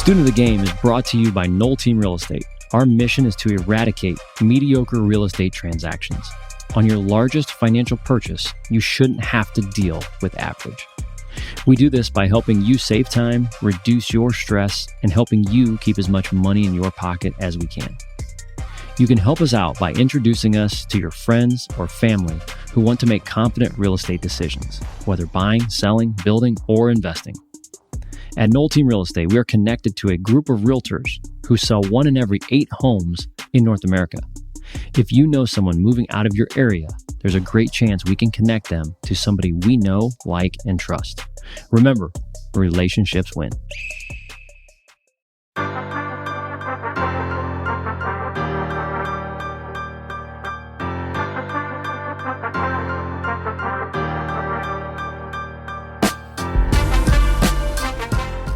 Student of the Game is brought to you by Noll Team Real Estate. Our mission is to eradicate mediocre real estate transactions. On your largest financial purchase, you shouldn't have to deal with average. We do this by helping you save time, reduce your stress, and helping you keep as much money in your pocket as we can. You can help us out by introducing us to your friends or family who want to make confident real estate decisions, whether buying, selling, building, or investing. At Noll Team Real Estate, we are connected to a group of realtors who sell 1 in every 8 homes in North America. If you know someone moving out of your area, there's a great chance we can connect them to somebody we know, like, and trust. Remember, relationships win.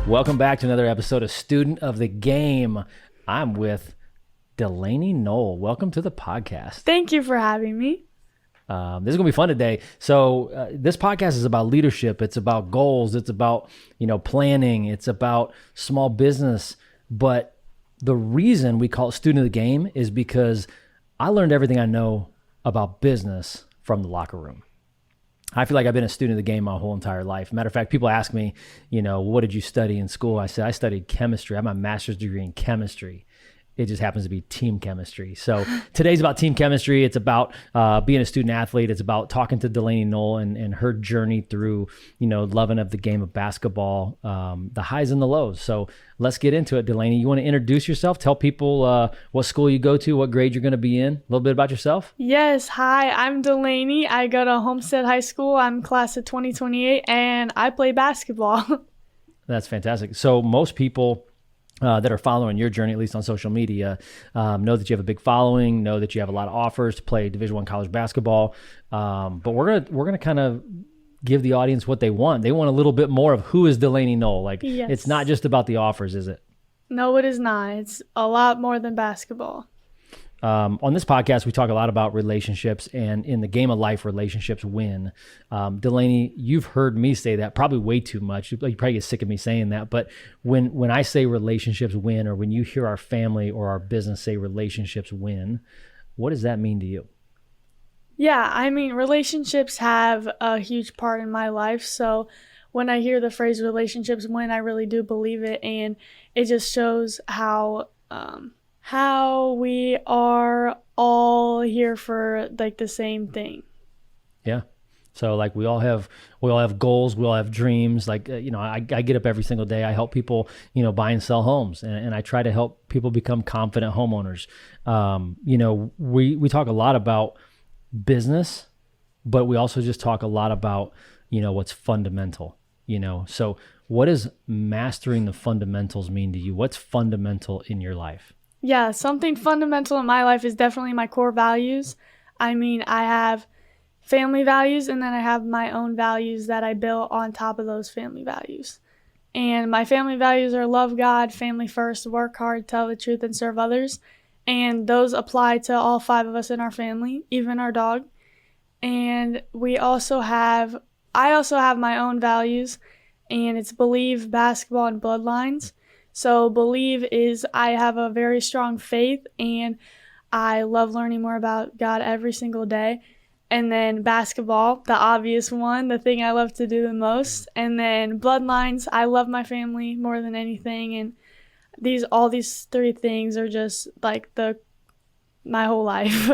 Welcome back to another episode of Student of the Game. I'm with Delaney Noll. Welcome to the podcast. Thank you for having me. This is going to be fun today. So this podcast is about leadership. It's about goals. It's about, planning. It's about small business. But the reason we call it Student of the Game is because I learned everything I know about business from the locker room. I feel like I've been a student of the game my whole entire life. Matter of fact, people ask me, what did you study in school? I said, I studied chemistry. I have my master's degree in chemistry. It just happens to be team chemistry. So today's about team chemistry. It's about being a student athlete. It's about talking to Delaney Noll and her journey through, loving of the game of basketball, the highs and the lows. So let's get into it, Delaney. You want to introduce yourself? Tell people what school you go to, what grade you're going to be in, a little bit about yourself. Yes. Hi, I'm Delaney. I go to Homestead High School. I'm class of 2028, and I play basketball. That's fantastic. So most people that are following your journey, at least on social media, know that you have a big following, know that you have a lot of offers to play Division I college basketball. But we're gonna kind of give the audience what they want. They want a little bit more of who is Delaney Noll. Yes. It's not just about the offers, is it? No, it is not. It's a lot more than basketball. On this podcast, we talk a lot about relationships, and in the game of life, relationships win. Delaney, you've heard me say that probably way too much. You probably get sick of me saying that, but when I say relationships win, or when you hear our family or our business say relationships win, what does that mean to you? Yeah, I mean, relationships have a huge part in my life. So when I hear the phrase relationships win, I really do believe it. And it just shows how we are all here for the same thing. Yeah. So we all have goals, we all have dreams. I get up every single day. I help people, buy and sell homes, and I try to help people become confident homeowners. We talk a lot about business, but we also just talk a lot about, what's fundamental, So what does mastering the fundamentals mean to you? What's fundamental in your life? Yeah, something fundamental in my life is definitely my core values. I mean, I have family values, and then I have my own values that I built on top of those family values. And my family values are love God, family first, work hard, tell the truth, and serve others. And those apply to all 5 of us in our family, even our dog. And I also have my own values, and it's believe, basketball, and bloodlines. So believe is I have a very strong faith, and I love learning more about God every single day. And then basketball, the obvious one, the thing I love to do the most. And then bloodlines, I love my family more than anything. And all these 3 things are just my whole life.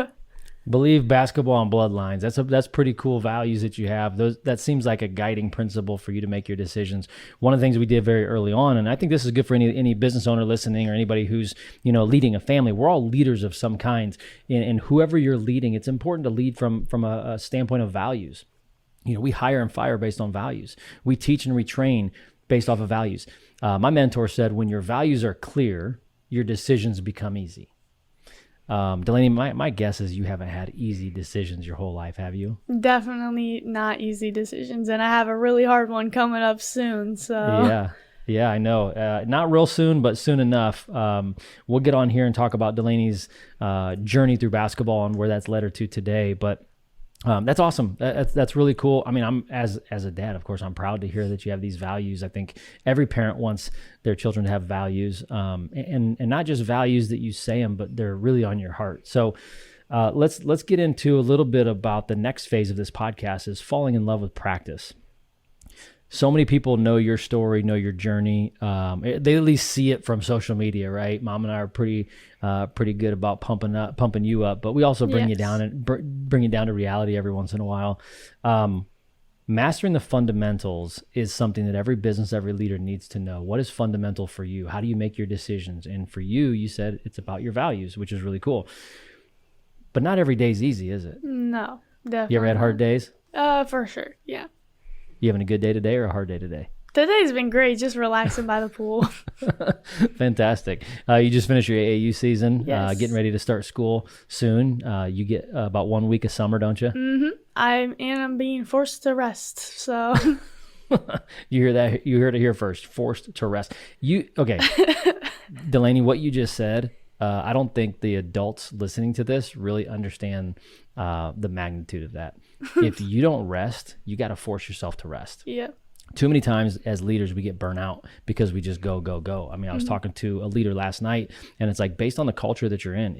Believe, basketball, and bloodlines. That's pretty cool values that you have. That seems like a guiding principle for you to make your decisions. One of the things we did very early on, and I think this is good for any business owner listening or anybody who's leading a family. We're all leaders of some kind, and whoever you're leading, it's important to lead from a standpoint of values. We hire and fire based on values. We teach and retrain based off of values. My mentor said, when your values are clear, your decisions become easy. Delaney, my guess is you haven't had easy decisions your whole life, have you? Definitely not easy decisions, and I have a really hard one coming up soon. So yeah, I know. Not real soon, but soon enough. We'll get on here and talk about Delaney's journey through basketball and where that's led her to today. But That's awesome. That's really cool. I mean, I'm as a dad, of course, I'm proud to hear that you have these values. I think every parent wants their children to have values, and not just values that you say them, but they're really on your heart. So let's get into a little bit about the next phase of this podcast is falling in love with practice. So many people know your story, know your journey. They at least see it from social media, right? Mom and I are pretty good about pumping you up, but we also bring you down and bring you down to reality every once in a while. Mastering the fundamentals is something that every business, every leader needs to know. What is fundamental for you? How do you make your decisions? And for you, you said it's about your values, which is really cool. But not every day is easy, is it? No, definitely. You ever had hard days? For sure, yeah. You having a good day today or a hard day today? Today's been great, just relaxing by the pool. Fantastic. You just finished your AAU season, Yes. Getting ready to start school soon. You get about 1 week of summer, don't you? Mm-hmm. I'm being forced to rest, so. You hear that? You heard it here first. Forced to rest. Okay. Delaney, what you just said, I don't think the adults listening to this really understand the magnitude of that. If you don't rest, you got to force yourself to rest. Yeah. Too many times as leaders, we get burnt out because we just go. I mean, I was talking to a leader last night, and it's like, based on the culture that you're in,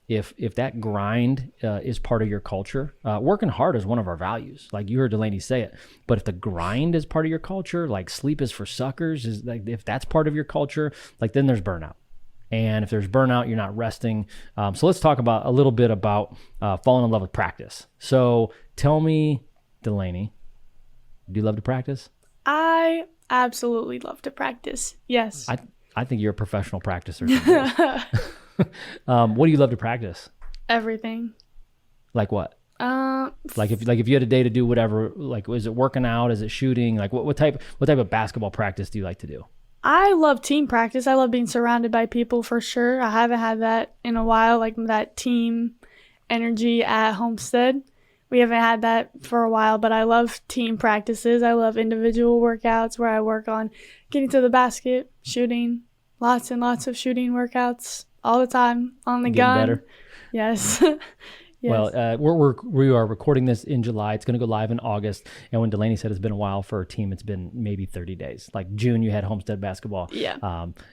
if that grind is part of your culture, working hard is one of our values. Like you heard Delaney say it, but if the grind is part of your culture, like sleep is for suckers, is like, if that's part of your culture, like then there's burnout. And if there's burnout, you're not resting. So let's talk about a little bit about falling in love with practice. So tell me, Delaney, do you love to practice? I absolutely love to practice. Yes. I think you're a professional practicer. What do you love to practice? Everything. Like what? Like if you had a day to do whatever, like, is it working out? Is it shooting? Like what type of basketball practice do you like to do? I love team practice. I love being surrounded by people for sure. I haven't had that in a while, like that team energy at Homestead. We haven't had that for a while, but I love team practices. I love individual workouts where I work on getting to the basket, shooting, lots and lots of shooting workouts all the time on the gun. Better. Yes. Well, Yes. we are recording this in July. It's going to go live in August. And when Delaney said it's been a while for her team, it's been maybe 30 days. Like June, you had Homestead basketball. Yeah.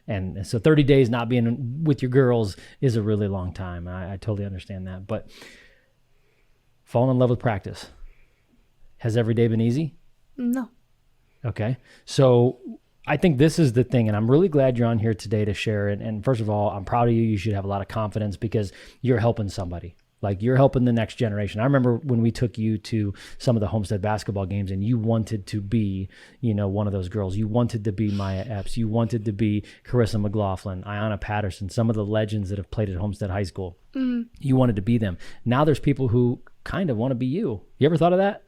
And so 30 days not being with your girls is a really long time. I totally understand that. But falling in love with practice. Has every day been easy? No. Okay. So I think this is the thing, and I'm really glad you're on here today to share it. And first of all, I'm proud of you. You should have a lot of confidence because you're helping somebody. Like you're helping the next generation. I remember when we took you to some of the Homestead basketball games and you wanted to be, one of those girls. You wanted to be Maya Epps. You wanted to be Carissa McLaughlin, Ayanna Patterson, some of the legends that have played at Homestead High School. Mm. You wanted to be them. Now there's people who kind of want to be you. You ever thought of that?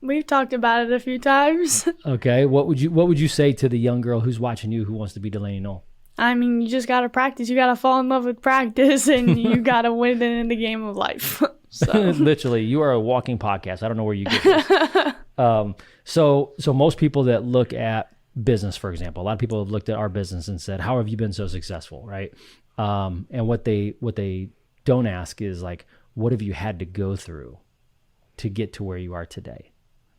We've talked about it a few times. Okay. What would you say to the young girl who's watching you who wants to be Delaney Noll? I mean, you just got to practice. You got to fall in love with practice and you got to win it in the game of life. So. Literally, you are a walking podcast. I don't know where you get this. So most people that look at business, for example, a lot of people have looked at our business and said, how have you been so successful, right? And what they don't ask is like, what have you had to go through to get to where you are today?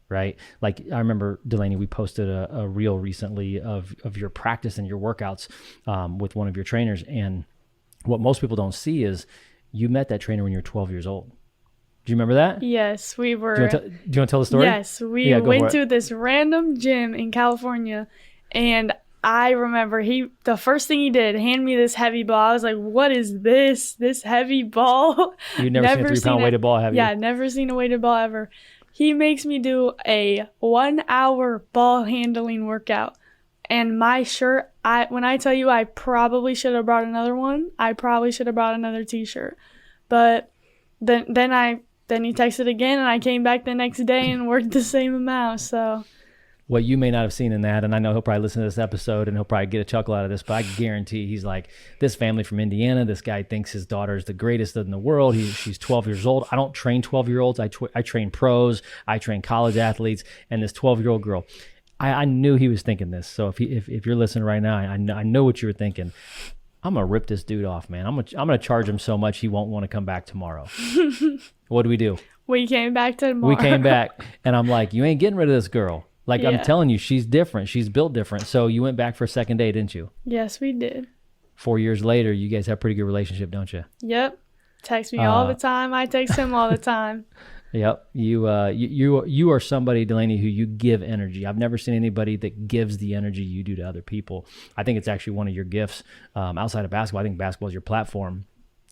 Right? Like I remember, Delaney, we posted a reel recently of your practice and your workouts with one of your trainers. And what most people don't see is you met that trainer when you were 12 years old. Do you remember that? Yes, we were. Do you want to tell the story? Yes, we went to this random gym in California. And I remember the first thing he did, hand me this heavy ball. I was like, what is this heavy ball? You've never seen a 3-pound weighted ball, have you? Yeah, never seen a weighted ball ever. He makes me do a 1 hour ball handling workout. And my shirt, when I tell you I probably should have brought another one, I probably should have brought another t-shirt. But then he texted again and I came back the next day and worked the same amount. So what you may not have seen in that, and I know he'll probably listen to this episode and he'll probably get a chuckle out of this, but I guarantee he's like, this family from Indiana, this guy thinks his daughter is the greatest in the world. She's 12 years old. I don't train 12-year-olds. I train pros. I train college athletes. And this 12-year-old girl, I knew he was thinking this. So if you're listening right now, I know what you were thinking. I'm gonna rip this dude off, man. I'm gonna charge him so much he won't want to come back tomorrow. What do we do? We came back tomorrow. We came back, and I'm like, you ain't getting rid of this girl. Like, I'm telling you, she's different. She's built different. So you went back for a second date, didn't you? Yes, we did. 4 years later, you guys have a pretty good relationship, don't you? Yep. Text me all the time. I text him all the time. Yep. You are somebody, Delaney, who you give energy. I've never seen anybody that gives the energy you do to other people. I think it's actually one of your gifts outside of basketball. I think basketball is your platform.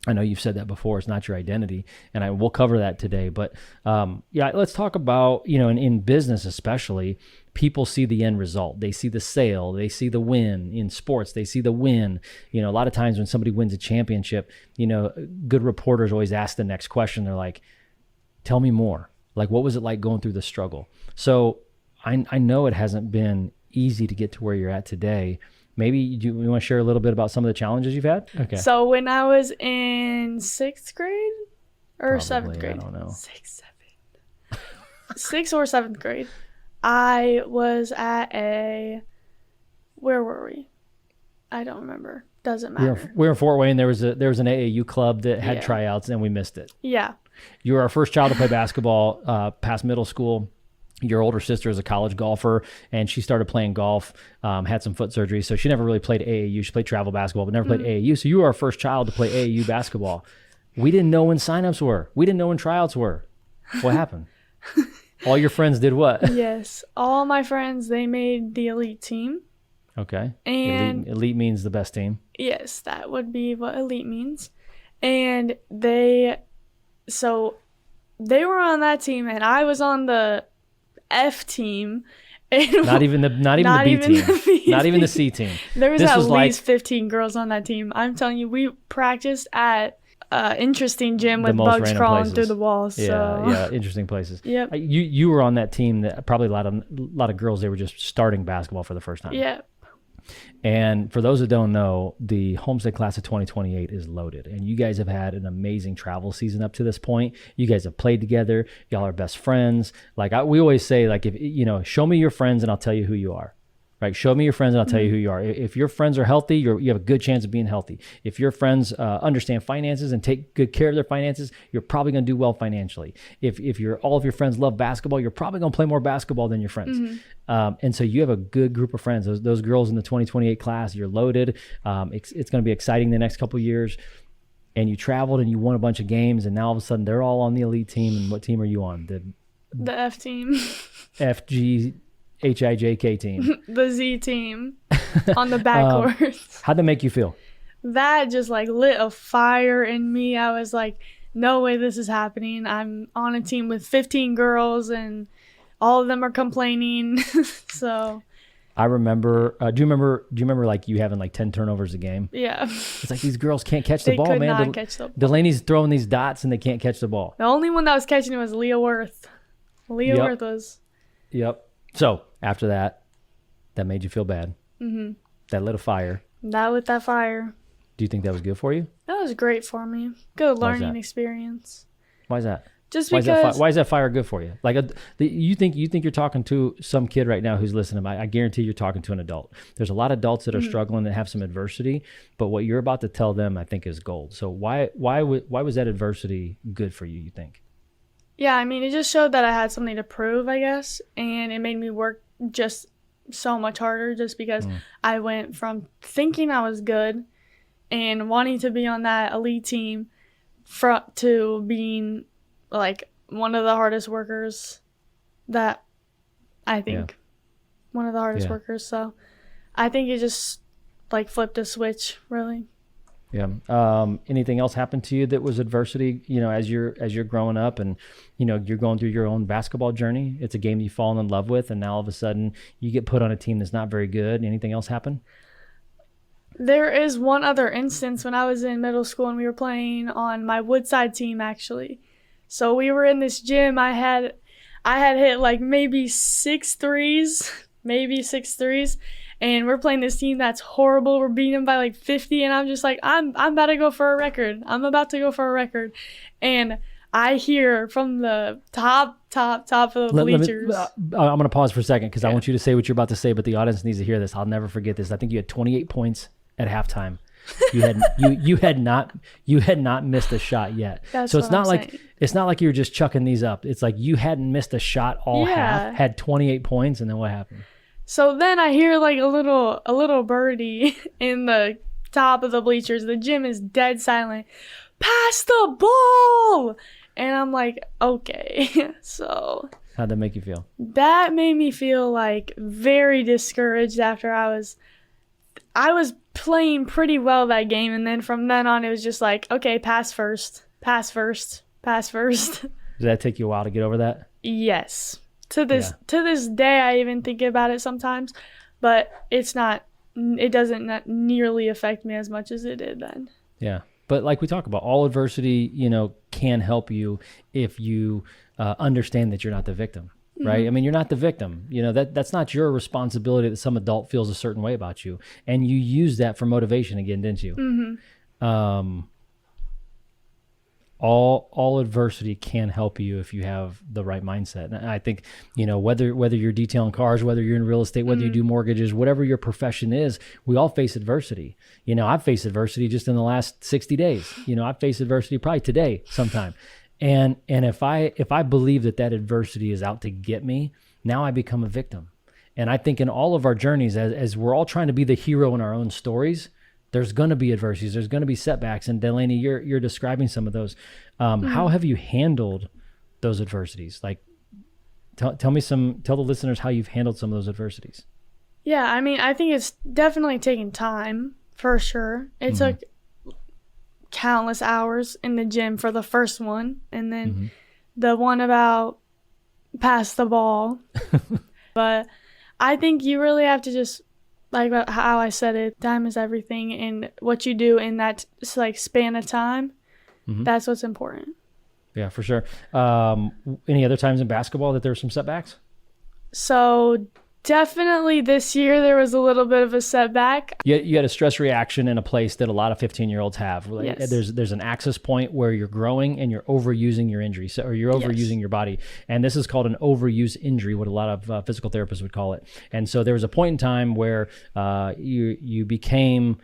I know you've said that before. It's not your identity, and we'll cover that today. But let's talk about, in business especially, people see the end result. They see the sale. They see the win. In sports, they see the win. A lot of times when somebody wins a championship, good reporters always ask the next question. They're like, tell me more. Like, what was it like going through the struggle? So I know it hasn't been easy to get to where you're at today. Maybe you want to share a little bit about some of the challenges you've had? Okay. So when I was in 6th grade or Probably, 7th grade? I don't know. 6th or 7th grade, I was at where were we? I don't remember. Doesn't matter. We were in Fort Wayne. There was an AAU club that had tryouts, and we missed it. Yeah. You were our first child to play basketball past middle school. Your older sister is a college golfer, and she started playing golf, had some foot surgery, so she never really played AAU. She played travel basketball, but never played AAU. So you were our first child to play AAU basketball. We didn't know when signups were. We didn't know when tryouts were. What happened? All your friends did what? Yes. All my friends, they made the elite team. Okay. And elite means the best team. Yes, that would be what elite means. And they were on that team, and I was on the F team. Not even the B team. Not even the C team. There was at least 15 girls on that team. I'm telling you, we practiced at interesting gym with bugs crawling through the walls. Yeah, interesting places. Yep. You were on that team that probably a lot of girls, they were just starting basketball for the first time. Yeah. And for those that don't know, the Homestead class of 2028 is loaded. And you guys have had an amazing travel season up to this point. You guys have played together. Y'all are best friends. Like we always say, like, if show me your friends and I'll tell you who you are. Right? Show me your friends and I'll tell you who you are. If your friends are healthy, you have a good chance of being healthy. If your friends understand finances and take good care of their finances, you're probably going to do well financially. If all of your friends love basketball, you're probably going to play more basketball than your friends. And so you have a good group of friends. Those girls in the 2028 class, you're loaded. It's going to be exciting the next couple of years. And you traveled and you won a bunch of games, and now all of a sudden they're all on the elite team. And what team are you on? The F team. FGHIJK team. The Z team on the backcourt. How'd that make you feel? That just like lit a fire in me. I was like, no way this is happening. I'm on a team with 15 girls and all of them are complaining. So I remember, do you remember like you having like 10 turnovers a game? Yeah. It's like these girls can't catch the ball, man. They could not catch the ball. Delaney's throwing these dots and they can't catch the ball. The only one that was catching it was Leah Worth. Worth was. Yep. So after that made you feel bad. Mm-hmm. That lit a fire. That lit that fire. Do you think that was good for you? That was great for me. Good learning experience. Why is that? Just because. Why is that fire good for you? Like, you think you're talking to some kid right now who's listening. I guarantee you're talking to an adult. There's a lot of adults that are struggling, that have some adversity, but what you're about to tell them, I think, is gold. So why was that adversity good for you, you think? Yeah, I mean, it just showed that I had something to prove, I guess, and it made me work just so much harder just because I went from thinking I was good and wanting to be on that elite team to being like one of the hardest workers that I think one of the hardest workers. So I think it just like flipped a switch, really. Yeah. Anything else happened to you that was adversity, as you're growing up and, you're going through your own basketball journey? It's a game you've fallen in love with, and now all of a sudden you get put on a team that's not very good. Anything else happen? There is one other instance when I was in middle school and we were playing on my Woodside team, actually. So we were in this gym. I had hit like maybe 6 threes, and we're playing this team that's horrible. We're beating them by like 50, and I'm just like, I'm about to go for a record. I'm about to go for a record. And I hear from the top of the bleachers. I'm going to pause for a second because I want you to say what you're about to say, but the audience needs to hear this. I'll never forget this. I think you had 28 points at halftime. You had not missed a shot yet. So it's not like it's not like you were just chucking these up. It's like you hadn't missed a shot all half, had 28 points, and then what happened? So then I hear like a little birdie in the top of the bleachers. The gym is dead silent. Pass the ball! And I'm like, okay. So how'd that make you feel? That made me feel like very discouraged after I was playing pretty well that game, and then from then on it was just like, okay, pass first. Did that take you a while to get over that? Yes. To this day I even think about it sometimes, but it doesn't nearly affect me as much as it did then. Yeah. But like we talk about, all adversity, can help you if you understand that you're not the victim, right? Mm-hmm. I mean, you're not the victim. That's not your responsibility that some adult feels a certain way about you. And you used that for motivation again, didn't you? Mm-hmm. All adversity can help you if you have the right mindset. And I think, whether you're detailing cars, whether you're in real estate, whether you do mortgages, whatever your profession is, we all face adversity. I've faced adversity just in the last 60 days. I've faced adversity probably today sometime. And if I believe that adversity is out to get me, now I become a victim. And I think in all of our journeys, as we're all trying to be the hero in our own stories, there's going to be adversities. There's going to be setbacks. And Delaney, you're describing some of those. How have you handled those adversities? Like, tell the listeners how you've handled some of those adversities. Yeah, I mean, I think it's definitely taken time, for sure. It took countless hours in the gym for the first one. And then the one about pass the ball. But I think you really have to just, like how I said it, time is everything, and what you do in that span of time, that's what's important. Yeah, for sure. Any other times in basketball that there were some setbacks? So definitely this year there was a little bit of a setback. You had a stress reaction in a place that a lot of 15-year-olds have. Yes. There's an axis point where you're growing and you're overusing your injury, or you're overusing your body. And this is called an overuse injury, what a lot of physical therapists would call it. And so there was a point in time where you became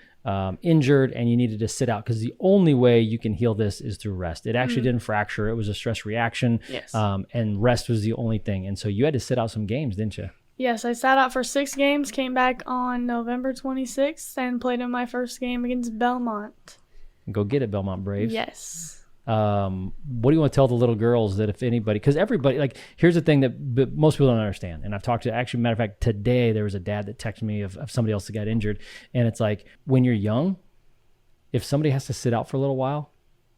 injured and you needed to sit out, because the only way you can heal this is through rest. It actually didn't fracture. It was a stress reaction. Yes. And rest was the only thing. And so you had to sit out some games, didn't you? Yes, I sat out for 6 games, came back on November 26th, and played in my first game against Belmont. Go get it, Belmont Braves. Yes. What do you want to tell the little girls that if anybody, because everybody, here's the thing that most people don't understand. And I've talked to, actually, matter of fact, today there was a dad that texted me of somebody else that got injured. And it's like, when you're young, if somebody has to sit out for a little while,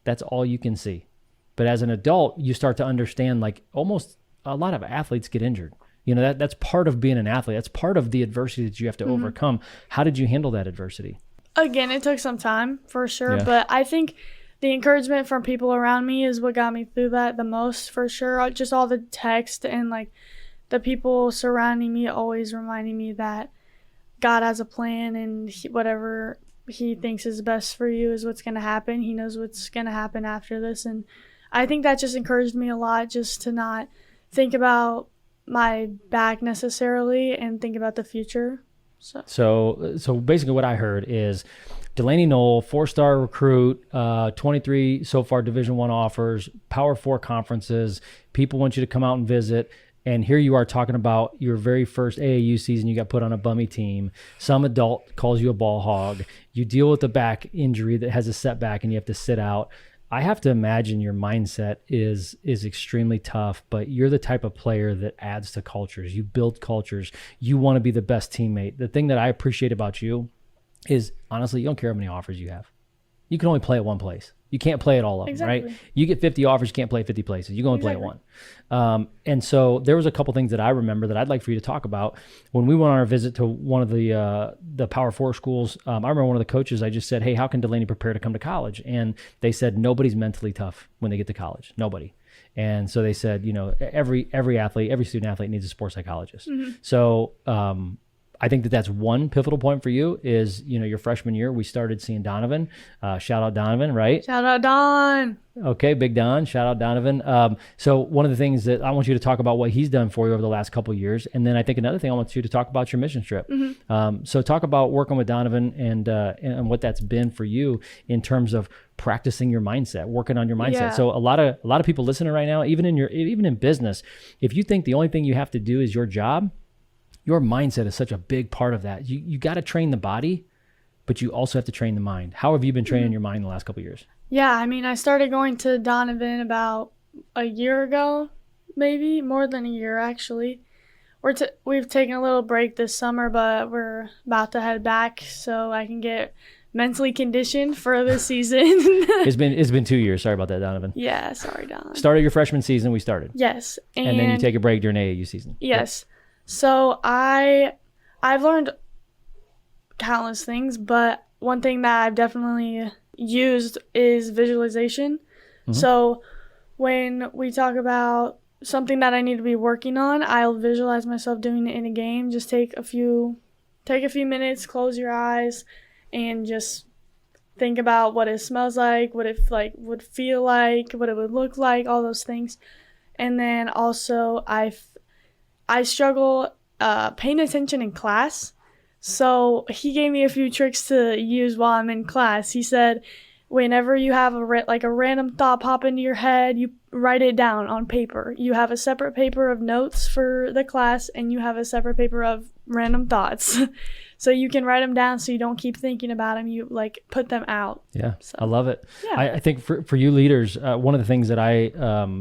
that's all you can see. But as an adult, you start to understand, almost a lot of athletes get injured. That's part of being an athlete. That's part of the adversity that you have to overcome. How did you handle that adversity? Again, it took some time, for sure. Yeah. But I think the encouragement from people around me is what got me through that the most, for sure. Just all the text and the people surrounding me always reminding me that God has a plan, and whatever he thinks is best for you is what's going to happen. He knows what's going to happen after this. And I think that just encouraged me a lot, just to not think about my back necessarily and think about the future. So basically what I heard is Delaney Noll, 4-star recruit, 23 so far Division I offers, Power 4 conferences. People want you to come out and visit. And here you are talking about your very first AAU season. You got put on a bummy team. Some adult calls you a ball hog. You deal with a back injury that has a setback and you have to sit out. I have to imagine your mindset is extremely tough, but you're the type of player that adds to cultures. You build cultures. You want to be the best teammate. The thing that I appreciate about you is, honestly, you don't care how many offers you have. You can only play at one place. You can't play at all of them, right? You get 50 offers, you can't play at 50 places. You can only play at one. And so there was a couple things that I remember that I'd like for you to talk about. When we went on our visit to one of the Power 4 schools, I remember one of the coaches, I just said, hey, how can Delaney prepare to come to college? And they said, nobody's mentally tough when they get to college. Nobody. And so they said, every athlete, every student athlete needs a sports psychologist. So I think that that's one pivotal point for you is, your freshman year, we started seeing Donovan. Shout out Donovan, right? Shout out Don. Okay, Big Don. Shout out Donovan. So one of the things that I want you to talk about what he's done for you over the last couple of years. And then I think another thing I want you to talk about your mission trip. So talk about working with Donovan and what that's been for you in terms of practicing your mindset, working on your mindset. Yeah. So a lot of people listening right now, even in business, if you think the only thing you have to do is your job, your mindset is such a big part of that. You got to train the body, but you also have to train the mind. How have you been training your mind the last couple of years? Yeah, I mean, I started going to Donovan about a year ago, maybe more than a year actually. We've taken a little break this summer, but we're about to head back so I can get mentally conditioned for this season. It's been 2 years. Sorry about that, Donovan. Yeah, sorry, Don. Started your freshman season, we started. Yes. And then you take a break during AAU season. Yes. Yep. So I've learned countless things, but one thing that I've definitely used is visualization. So when we talk about something that I need to be working on, I'll visualize myself doing it in a game. Just take a few minutes, close your eyes, and just think about what it smells like, what it would feel like, what it would look like, all those things. And then also I struggle paying attention in class. So he gave me a few tricks to use while I'm in class. He said, whenever you have a random thought pop into your head, you write it down on paper. You have a separate paper of notes for the class, and you have a separate paper of random thoughts. So you can write them down so you don't keep thinking about them. You put them out. Yeah, so, I love it. Yeah. I think for you leaders, one of the things that I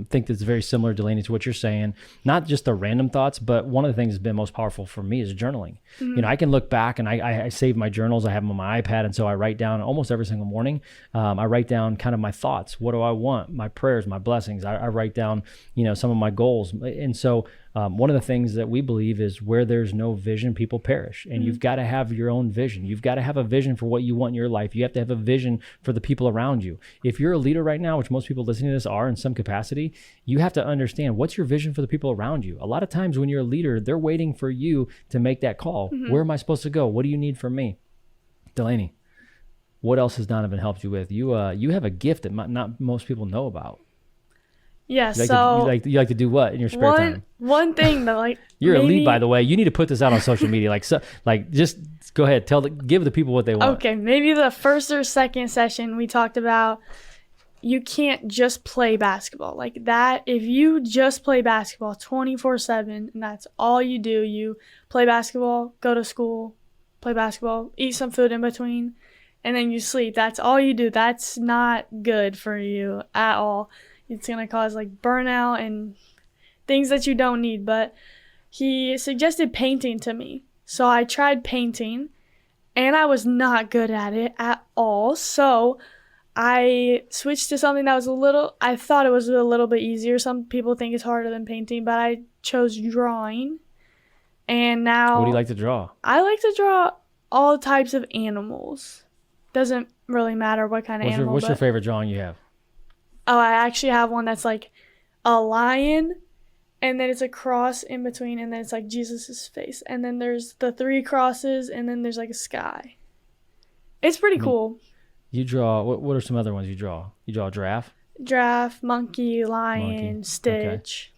think that's very similar, Delaney, to what you're saying, not just the random thoughts, but one of the things that's been most powerful for me is journaling. I can look back and I save my journals. I have them on my iPad. And so I write down almost every single morning. I write down kind of my thoughts. What do I want? My prayers, my blessings. I write down, some of my goals. And so one of the things that we believe is where there's no vision, people perish. And you've got to have your own vision. You've got to have a vision for what you want in your life. You have to have a vision for the people around you. If you're a leader right now, which most people listening to this are in some capacity, you have to understand what's your vision for the people around you. A lot of times when you're a leader, they're waiting for you to make that call. Where am I supposed to go? What do you need from me? Delaney, what else has Donovan helped you with? You have a gift that not most people know about. Yeah, you like to do what in your spare time? One thing that you're a lead, by the way. You need to put this out on social media. Just go ahead, give the people what they want. Okay, maybe the first or second session we talked about you can't just play basketball like that. If you just play basketball 24/7 and that's all you do, you play basketball, go to school, play basketball, eat some food in between, and then you sleep. That's all you do. That's not good for you at all. It's going to cause burnout and things that you don't need. But he suggested painting to me. So I tried painting and I was not good at it at all. So I switched to something that was I thought it was a little bit easier. Some people think it's harder than painting, but I chose drawing. And now... What do you like to draw? I like to draw all types of animals. Doesn't really matter what kind of animal. What's your favorite drawing you have? Oh, I actually have one that's a lion, and then it's a cross in between, and then it's Jesus' face. And then there's the 3 crosses, and then there's a sky. It's pretty cool. You draw, what are some other ones you draw? You draw a giraffe? Giraffe, monkey, lion, Stitch,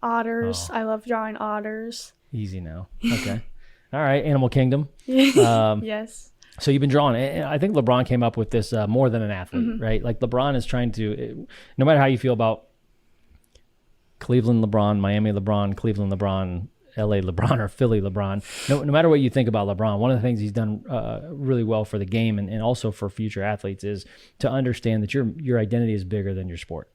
otters. Oh. I love drawing otters. Easy now. Okay. All right, Animal Kingdom. Yes. So you've been drawing, and I think LeBron came up with this more than an athlete, right? LeBron is trying to, no matter how you feel about Cleveland LeBron, Miami LeBron, Cleveland LeBron, LA LeBron, or Philly LeBron, no matter what you think about LeBron, one of the things he's done really well for the game and also for future athletes is to understand that your identity is bigger than your sport.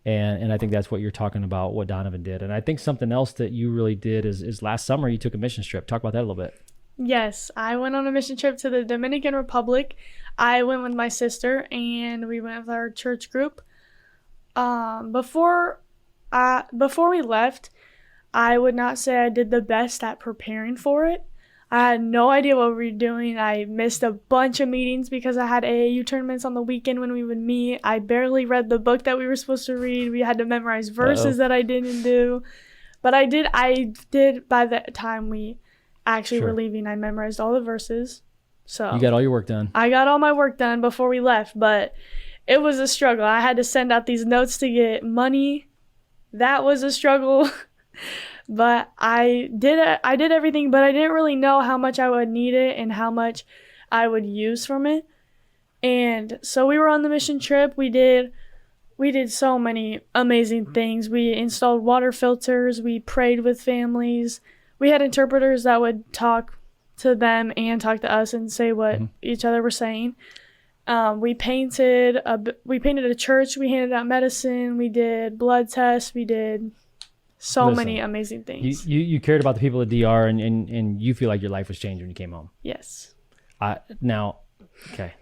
And I think that's what you're talking about, what Donovan did. And I think something else that you really did is last summer you took a mission trip. Talk about that a little bit. Yes, I went on a mission trip to the Dominican Republic. I went with my sister, and we went with our church group. Before we left, I would not say I did the best at preparing for it. I had no idea what we were doing. I missed a bunch of meetings because I had AAU tournaments on the weekend when we would meet. I barely read the book that we were supposed to read. We had to memorize verses that I didn't do. But I did by the time we actually Sure. were leaving. I memorized all the verses. So You got all your work done. I got all my work done before we left, but it was a struggle. I had to send out these notes to get money. That was a struggle. But I did everything, but I didn't really know how much I would need it and how much I would use from it. And so we were on the mission trip. We did so many amazing things. We installed water filters. We prayed with families. We had interpreters that would talk to them and talk to us and say what each other were saying. We painted a church. We handed out medicine. We did blood tests. We did many amazing things. You cared about the people at DR, and you feel like your life was changed when you came home. Yes. Okay.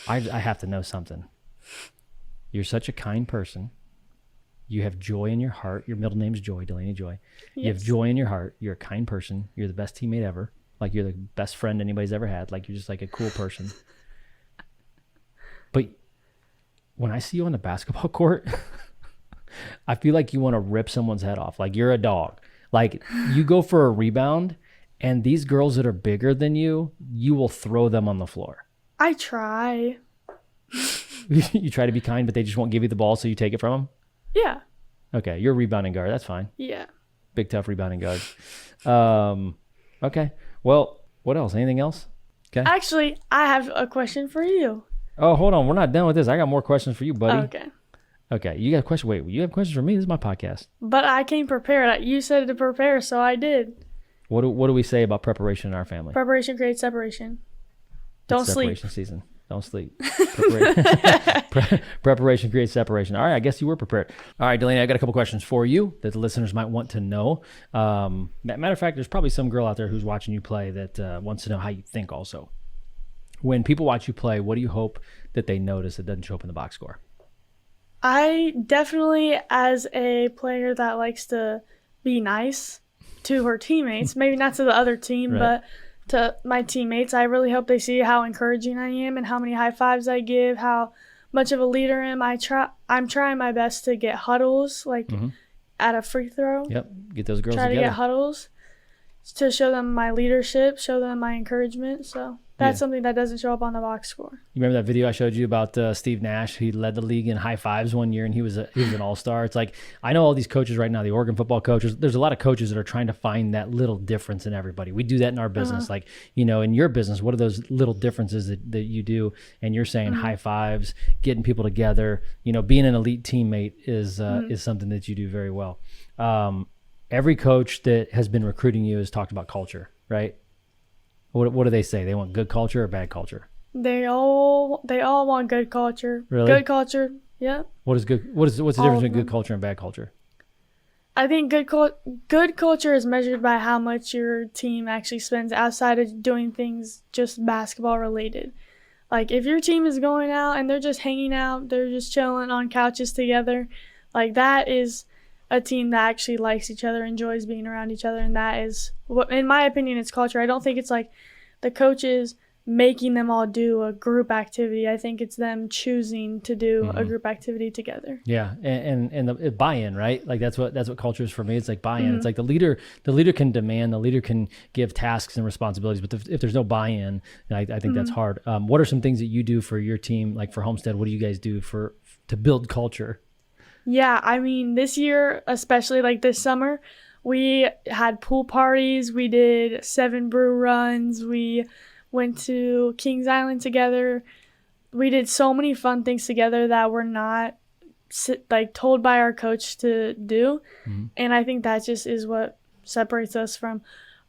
I have to know something. You're such a kind person. You have joy in your heart. Your middle name's Joy, Delaney Joy. Yes. You have joy in your heart. You're a kind person. You're the best teammate ever. Like, you're the best friend anybody's ever had. Like, you're just like a cool person. But when I see you on the basketball court, I feel like you want to rip someone's head off. Like, you're a dog. Like, you go for a rebound, and these girls that are bigger than you will throw them on the floor. I try. You try to be kind, but they just won't give you the ball, so you take it from them? Yeah. Okay, you're a rebounding guard. That's fine. Yeah. Big, tough rebounding guard. Okay. Well, what else? Anything else? Okay. Actually, I have a question for you. Oh, hold on. We're not done with this. I got more questions for you, buddy. Okay. Okay. You got a question? Wait, you have questions for me? This is my podcast. But I came prepared. You said to prepare, so I did. What do we say about preparation in our family? Preparation creates separation. Don't It's sleep. separation season. Don't sleep. Preparation creates separation. All right, I guess you were prepared. All right, Delaney, I got a couple questions for you that the listeners might want to know. Matter of fact, there's probably some girl out there who's watching you play that wants to know how you think also. When people watch you play, what do you hope that they notice that doesn't show up in the box score? I definitely, as a player that likes to be nice to her teammates, maybe not to the other team, Right. but to my teammates, I really hope they see how encouraging I am and how many high fives I give, how much of a leader I am. I'm trying my best to get huddles, like at a free throw. Yep, get those girls Try together. to get huddles to show them my leadership, show them my encouragement. So that's something that doesn't show up on the box score. You remember that video I showed you about Steve Nash? He led the league in high fives one year, and he was an all-star. It's like, I know all these coaches right now, the Oregon football coaches, there's a lot of coaches that are trying to find that little difference in everybody. We do that in our business. Like, in your business, what are those little differences that you do? And you're saying high fives, getting people together, being an elite teammate is something that you do very well. Every coach that has been recruiting you has talked about culture, right? What do they say? They want good culture or bad culture? They all want good culture. Really? Good culture. Yeah. What's the difference between good culture and bad culture? I think good culture is measured by how much your team actually spends outside of doing things just basketball related. Like, if your team is going out and they're just hanging out, they're just chilling on couches together, like, that is a team that actually likes each other, enjoys being around each other, and that is what, in my opinion, it's culture. I don't think it's like the coaches making them all do a group activity. I think it's them choosing to do a group activity together. Yeah, and the buy-in, right? Like, that's what culture is for me. It's like buy-in. It's like the leader can demand, the leader can give tasks and responsibilities, but if there's no buy-in, I think that's hard. What are some things that you do for your team, like for Homestead? What do you guys do to build culture? Yeah, I mean, this year, especially like this summer, we had pool parties. We did 7 brew runs. We went to Kings Island together. We did so many fun things together that we're not told by our coach to do. And I think that just is what separates us from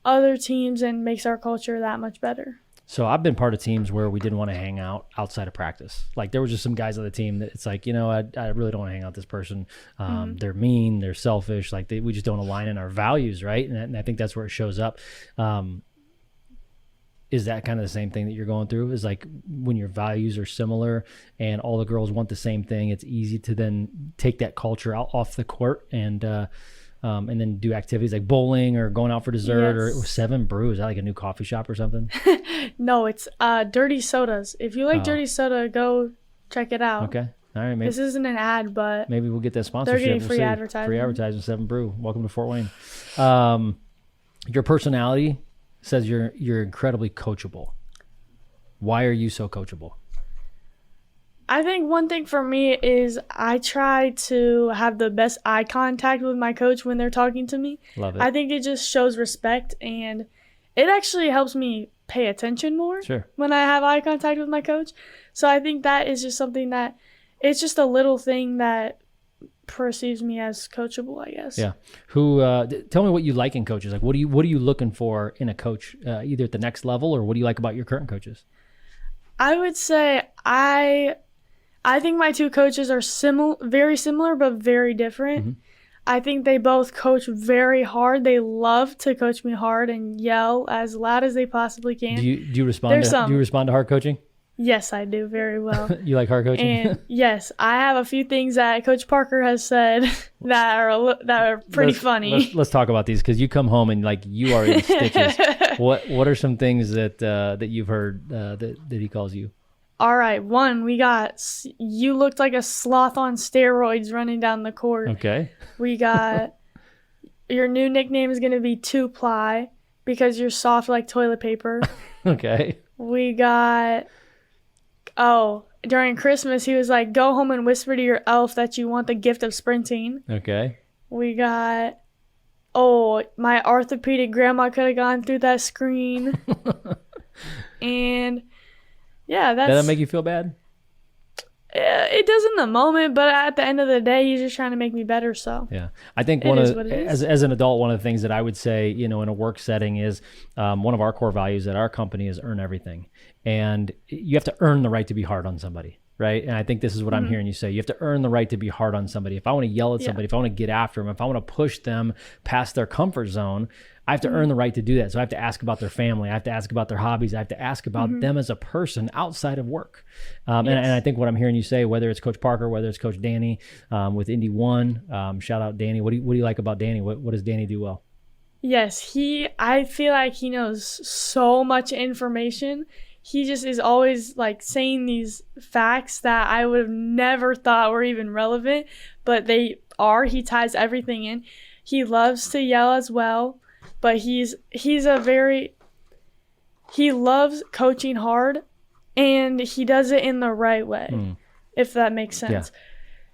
other teams and makes our culture that much better. So I've been part of teams where we didn't want to hang out outside of practice. Like, there were just some guys on the team that it's like, I really don't want to hang out with this person. They're mean, they're selfish. Like, we just don't align in our values, right? And I think that's where it shows up. Is that kind of the same thing that you're going through? Is like, when your values are similar and all the girls want the same thing, it's easy to then take that culture out off the court and then do activities like bowling or going out for dessert or 7 Brew. Is that like a new coffee shop or something? No, it's Dirty Sodas. If you like Dirty Soda, go check it out. Okay. All right. This isn't an ad, but maybe we'll get that sponsorship. they're getting free see. advertising. Free advertising, 7 Brew. Welcome to Fort Wayne. Your personality says you're incredibly coachable. Why are you so coachable? I think one thing for me is I try to have the best eye contact with my coach when they're talking to me. Love it. I think it just shows respect, and it actually helps me pay attention more when I have eye contact with my coach. So I think that is just something that it's just a little thing that perceives me as coachable, I guess. Yeah. Tell me what you like in coaches. Like, what are you looking for in a coach, either at the next level, or what do you like about your current coaches? I would say I think my two coaches are very similar, but very different. Mm-hmm. I think they both coach very hard. They love to coach me hard and yell as loud as they possibly can. Do you respond to hard coaching? Yes, I do very well. You like hard coaching? And yes, I have a few things that Coach Parker has said that are pretty funny. Let's talk about these, because you come home and like you are in stitches. What are some things that you've heard that he calls you? All right, one, we got you looked like a sloth on steroids running down the court. Okay. We got your new nickname is going to be 2-ply because you're soft like toilet paper. Okay. We got during Christmas he was like, go home and whisper to your elf that you want the gift of sprinting. Okay. We got my orthopedic grandma could have gone through that screen. And yeah, does that make you feel bad? It does in the moment, but at the end of the day, he's just trying to make me better. So yeah, I think as an adult, one of the things that I would say, in a work setting is one of our core values at our company is earn everything, and you have to earn the right to be hard on somebody, right? And I think this is what I'm hearing you say. You have to earn the right to be hard on somebody. If I want to yell at somebody, if I want to get after them, if I want to push them past their comfort zone, I have to earn the right to do that. So I have to ask about their family. I have to ask about their hobbies. I have to ask about them as a person outside of work. And I think what I'm hearing you say, whether it's Coach Parker, whether it's Coach Danny with Indy One, shout out Danny. What do you like about Danny? What does Danny do well? Yes, I feel like he knows so much information. He just is always like saying these facts that I would have never thought were even relevant, but they are. He ties everything in. He loves to yell as well. But he loves coaching hard, and he does it in the right way, if that makes sense. Yeah.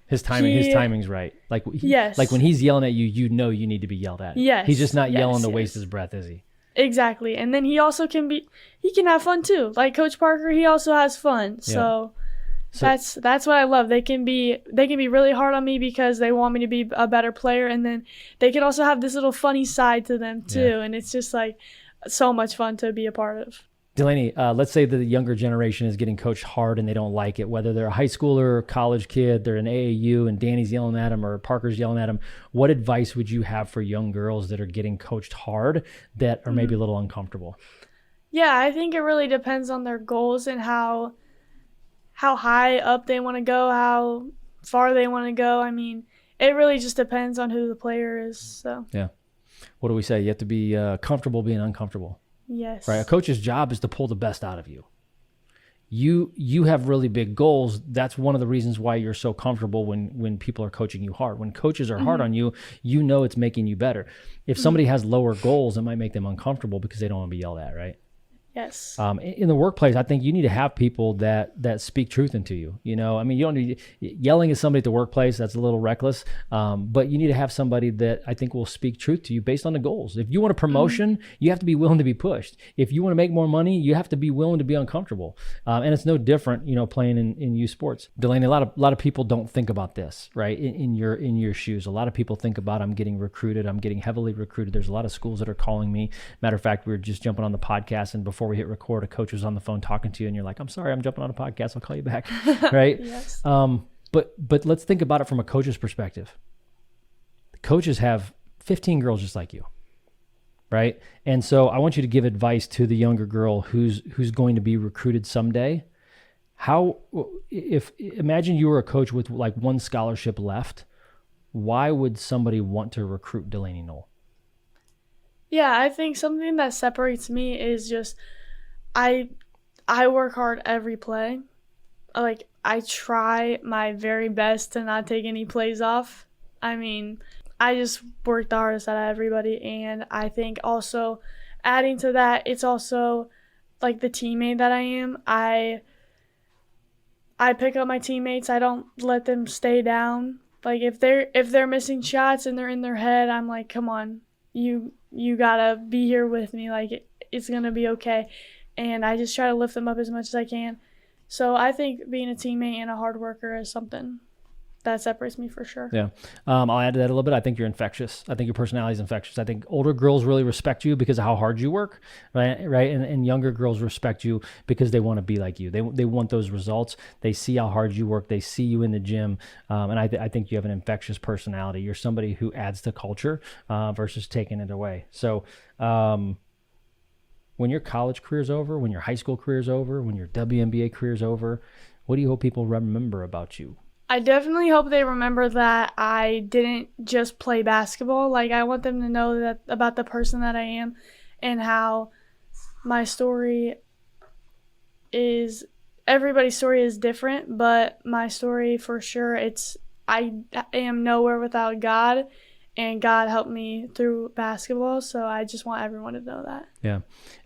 His timing's right. Like when he's yelling at you, you need to be yelled at. Yes. He's just not yelling to waste his breath, is he? Exactly. And then he also can have fun too. Like Coach Parker, he also has fun. So that's what I love. They can be really hard on me because they want me to be a better player, and then they can also have this little funny side to them too, and it's just like so much fun to be a part of. Delaney, let's say the younger generation is getting coached hard and they don't like it, whether they're a high schooler or college kid, they're in AAU and Danny's yelling at them or Parker's yelling at them. What advice would you have for young girls that are getting coached hard that are maybe a little uncomfortable? Yeah, I think it really depends on their goals and how high up they want to go, how far they want to go. I mean, it really just depends on who the player is. So yeah. What do we say? You have to be comfortable being uncomfortable. Yes. Right. A coach's job is to pull the best out of you. You have really big goals. That's one of the reasons why you're so comfortable when people are coaching you hard. When coaches are hard on you, it's making you better. If somebody has lower goals, it might make them uncomfortable because they don't want to be yelled at, right? Yes. In the workplace, I think you need to have people that speak truth into you. I mean, you don't need yelling at somebody at the workplace. That's a little reckless. But you need to have somebody that I think will speak truth to you based on the goals. If you want a promotion, you have to be willing to be pushed. If you want to make more money, you have to be willing to be uncomfortable. And it's no different, playing in youth sports. Delaney, a lot of people don't think about this, right? In your shoes, a lot of people think about I'm getting recruited. I'm getting heavily recruited. There's a lot of schools that are calling me. Matter of fact, we were just jumping on the podcast, and before we hit record, a coach was on the phone talking to you and you're like, I'm sorry, I'm jumping on a podcast, I'll call you back. Right? Yes. But let's think about it from a coach's perspective. The coaches have 15 girls just like you, right? And so I want you to give advice to the younger girl who's going to be recruited someday. Imagine you were a coach with like one scholarship left, why would somebody want to recruit Delaney Noll? Yeah, I think something that separates me is just I work hard every play. Like, I try my very best to not take any plays off. I mean, I just work the hardest out of everybody, and I think also adding to that, it's also like the teammate that I am. I pick up my teammates. I don't let them stay down. Like if they're missing shots and they're in their head, I'm like, come on, you gotta be here with me. Like it's gonna be okay. And I just try to lift them up as much as I can. So I think being a teammate and a hard worker is something that separates me for sure. Yeah. I'll add to that a little bit. I think you're infectious. I think your personality is infectious. I think older girls really respect you because of how hard you work, right? And younger girls respect you because they want to be like you. They want those results. They see how hard you work. They see you in the gym. And I think you have an infectious personality. You're somebody who adds to culture versus taking it away. So when your college career is over, when your high school career is over, when your WNBA career is over, what do you hope people remember about you? I definitely hope they remember that I didn't just play basketball. Like, I want them to know that about the person that I am and how my story is, everybody's story is different, but my story for sure, I am nowhere without God, and God helped me through basketball. So I just want everyone to know that. Yeah.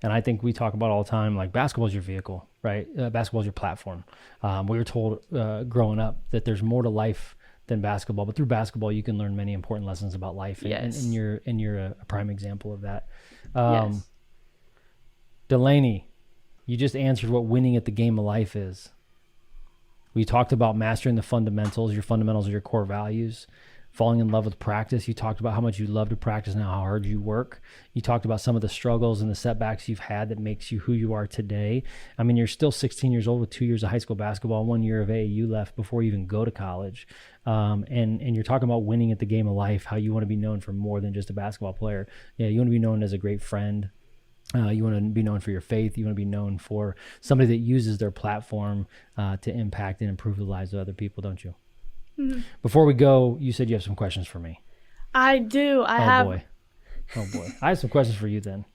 And I think we talk about all the time, like basketball is your vehicle, right? Basketball is your platform. We were told growing up that there's more to life than basketball, but through basketball, you can learn many important lessons about life. Yes. And you're a prime example of that. Yes. Delaney, you just answered what winning at the game of life is. We talked about mastering the fundamentals. Your fundamentals are your core values. Falling in love with practice. You talked about how much you love to practice and how hard you work. You talked about some of the struggles and the setbacks you've had that makes you who you are today. I mean, you're still 16 years old with 2 years of high school basketball, 1 year of AAU left before you even go to college. And you're talking about winning at the game of life, how you want to be known for more than just a basketball player. Yeah, you want to be known as a great friend. You want to be known for your faith. You want to be known for somebody that uses their platform to impact and improve the lives of other people, don't you? Mm-hmm. Before we go, you said you have some questions for me. I do. Oh boy. I have some questions for you then.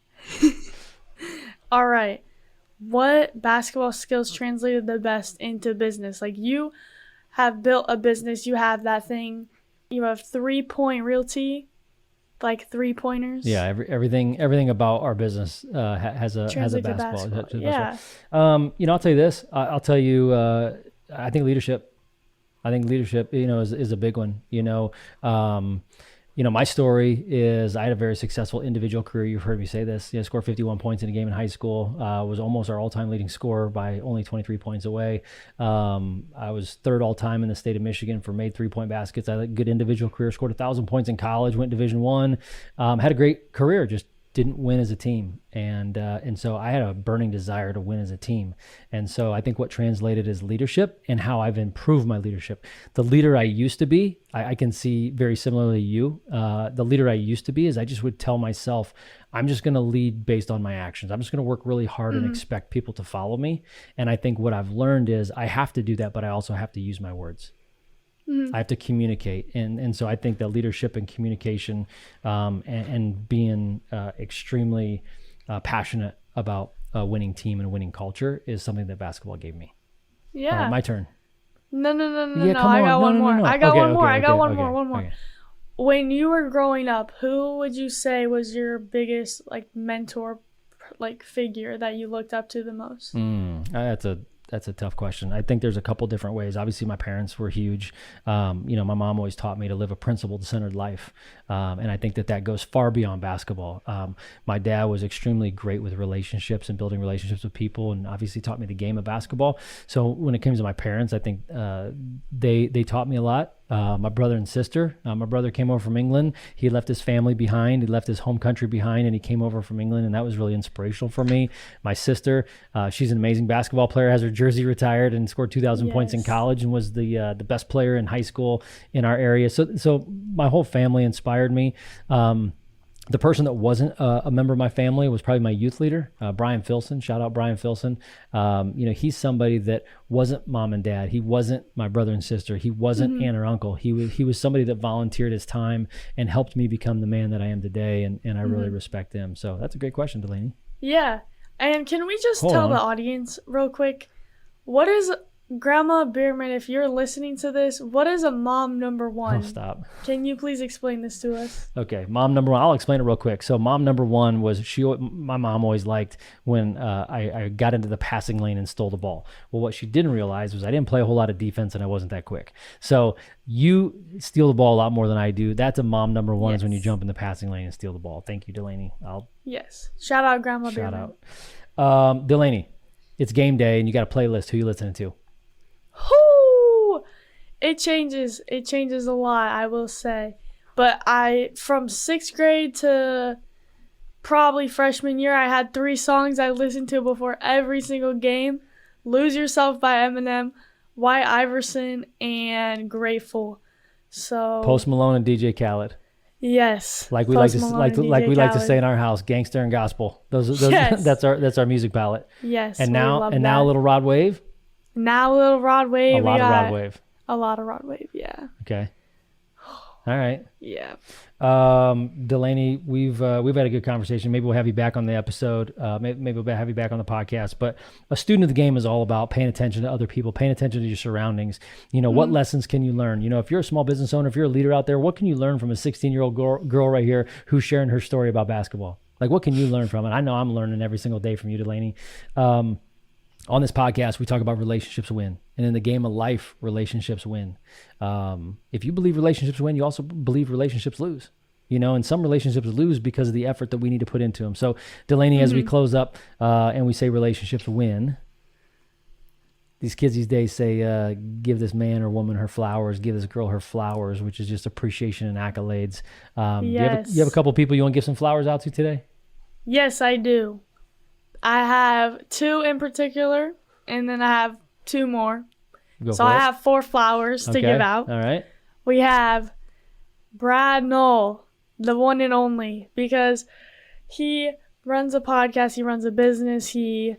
All right. What basketball skills translated the best into business? Like, you have built a business. You have that thing. You have 3-point realty, like 3-pointers. Yeah. Everything about our business has a basketball. Yeah. I'll tell you this. I'll tell you. I think leadership. Is a big one. My story is I had a very successful individual career. You've heard me say this. Scored 51 points in a game in high school. Was almost our all-time leading scorer by only 23 points away. I was third all-time in the state of Michigan for made 3-point baskets. I had a good individual career. Scored 1,000 points in college. Went Division I. Had a great career. Just didn't win as a team. And so I had a burning desire to win as a team. And so I think what translated is leadership and how I've improved my leadership. The leader I used to be, I can see very similarly to you. The leader I used to be is I just would tell myself, I'm just going to lead based on my actions. I'm just going to work really hard and expect people to follow me. And I think what I've learned is I have to do that, but I also have to use my words. I have to communicate. And so I think that leadership and communication and being extremely passionate about a winning team and a winning culture is something that basketball gave me. Yeah. My turn. No. I got one more. I got one more. Okay. When you were growing up, who would you say was your biggest mentor, figure that you looked up to the most? That's a tough question. I think there's a couple different ways. Obviously, my parents were huge. My mom always taught me to live a principle-centered life. And I think that goes far beyond basketball. My dad was extremely great with relationships and building relationships with people, and obviously taught me the game of basketball. So when it comes to my parents, I think they taught me a lot. My brother and sister. My brother came over from England. He left his family behind. He left his home country behind, and he came over from England, and that was really inspirational for me. My sister, she's an amazing basketball player, has her jersey retired and scored 2,000 points in college and was the best player in high school in our area. So my whole family inspired me. The person that wasn't a member of my family was probably my youth leader, Brian Filson. Shout out Brian Filson. He's somebody that wasn't mom and dad. He wasn't my brother and sister. He wasn't aunt or uncle. He was somebody that volunteered his time and helped me become the man that I am today. And I really respect him. So that's a great question, Delaney. Yeah. And can we just tell the audience real quick, what is Grandma Bierman, if you're listening to this, what is a mom number one? Oh, stop. Can you please explain this to us? Okay, mom number one. I'll explain it real quick. So mom number one was my mom always liked when I got into the passing lane and stole the ball. Well, what she didn't realize was I didn't play a whole lot of defense and I wasn't that quick. So you steal the ball a lot more than I do. That's a mom number one, is when you jump in the passing lane and steal the ball. Thank you, Delaney. Yes. Shout out Grandma Bierman. Shout out. Delaney, it's game day and you got a playlist. Who you listening to? Whoo! It changes a lot, I will say. But from 6th grade to probably freshman year, I had 3 songs I listened to before every single game. Lose Yourself by Eminem, White Iverson, and Grateful. So Post Malone and DJ Khaled. Yes. Like we like to say in our house, gangster and gospel. Those Yes. that's our music palette. Yes. And now a little Rod Wave. Now a little Rod Wave. A lot of Rod Wave. A lot of Rod Wave, yeah. Okay. All right. Yeah. Delaney, we've had a good conversation. Maybe we'll have you back on the episode. Maybe we'll have you back on the podcast. But a student of the game is all about paying attention to other people, paying attention to your surroundings. What lessons can you learn? If you're a small business owner, if you're a leader out there, what can you learn from a 16-year-old girl right here who's sharing her story about basketball? Like, what can you learn from it? I know I'm learning every single day from you, Delaney. On this podcast, we talk about relationships win. And in the game of life, relationships win. If you believe relationships win, you also believe relationships lose. And some relationships lose because of the effort that we need to put into them. So, Delaney, as we close up and we say relationships win, these kids these days say, give this man or woman her flowers, give this girl her flowers, which is just appreciation and accolades. Yes. You have a couple people you want to give some flowers out to today? Yes, I do. I have 2 in particular, and then I have 2 more. I have 4 flowers to give out. All right. We have Brad Noll, the one and only, because he runs a podcast, he runs a business, he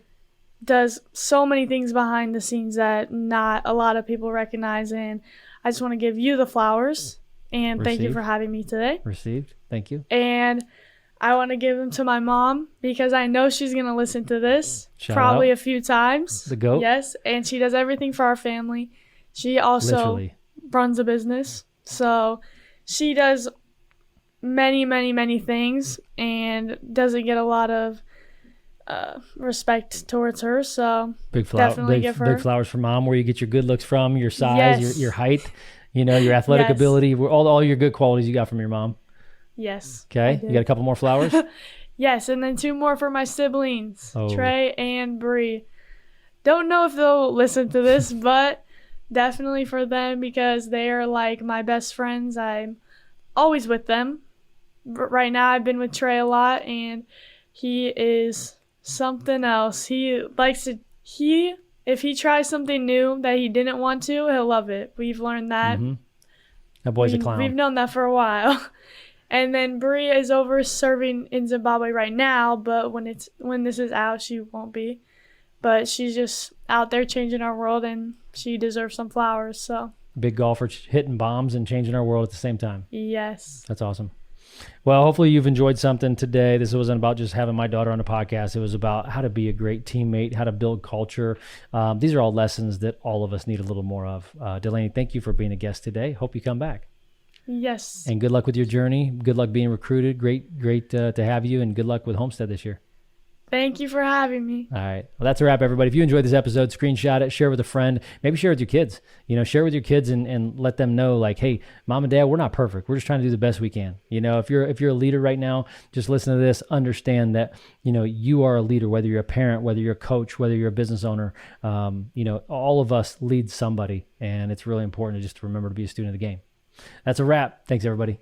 does so many things behind the scenes that not a lot of people recognize, and I just want to give you the flowers, and thank you for having me today. Received. Thank you. And I want to give them to my mom because I know she's going to listen to this Shout a few times. The GOAT. Yes, and she does everything for our family. She also runs a business. So she does many, many, many things and doesn't get a lot of respect towards her. So definitely give her. Big flowers for mom, where you get your good looks from, your size, your height, your athletic ability, all your good qualities you got from your mom. Yes. Okay. You got a couple more flowers? Yes, and then 2 more for my siblings, Trey and Bree. Don't know if they'll listen to this, but definitely for them because they are like my best friends. I'm always with them. Right now I've been with Trey a lot, and he is something else. If he tries something new that he didn't want to, he'll love it. We've learned that. Mm-hmm. That boy's a clown. We've known that for a while. And then Bria is over serving in Zimbabwe right now, but when this is out, she won't be. But she's just out there changing our world, and she deserves some flowers. So big golfer, hitting bombs and changing our world at the same time. Yes. That's awesome. Well, hopefully you've enjoyed something today. This wasn't about just having my daughter on a podcast. It was about how to be a great teammate, how to build culture. These are all lessons that all of us need a little more of. Delaney, thank you for being a guest today. Hope you come back. Yes. And good luck with your journey. Good luck being recruited. Great to have you, and good luck with Homestead this year. Thank you for having me. All right. Well, that's a wrap, everybody. If you enjoyed this episode, screenshot it, share it with a friend, maybe share it with your kids. Share it with your kids and let them know, like, hey, mom and dad, we're not perfect. We're just trying to do the best we can. If you're a leader right now, just listen to this, understand that, you are a leader, whether you're a parent, whether you're a coach, whether you're a business owner, all of us lead somebody. And it's really important to just remember to be a student of the game. That's a wrap. Thanks, everybody.